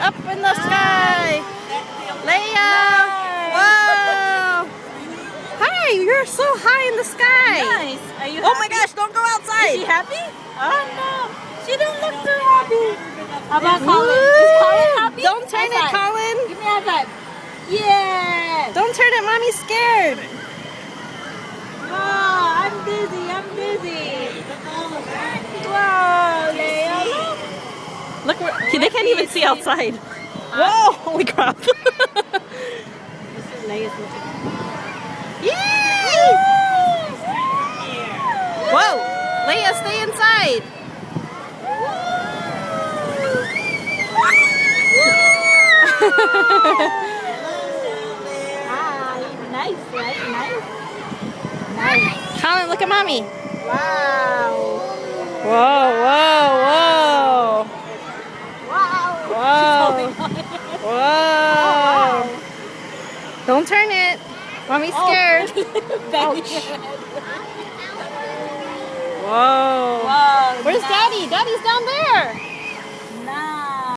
up in the sky. Leah! Whoa! Hi, you're so high in the sky. Nice. Are you Oh happy? my gosh, don't go Is outside. she happy? Oh no. She don't look too happy. How about Colin? Is Colin happy? Don't turn it, High five. Colin. Give me a high five. Yeah. Don't turn it, Mommy's scared. Wow, I'm dizzy. I'm dizzy. Wow, Leah, look. Look, they can't even see outside. Whoa, holy crap. This is Leah's looking. Yay! Whoa, Leah, stay inside. Nice, right? Nice. Nice. Colin, look at Mommy. Wow. Whoa, whoa, Wow. whoa. Whoa. Whoa. Wow. Don't turn it. Mommy's scared. Ouch. Whoa. Wow. Where's Daddy? Daddy's down there.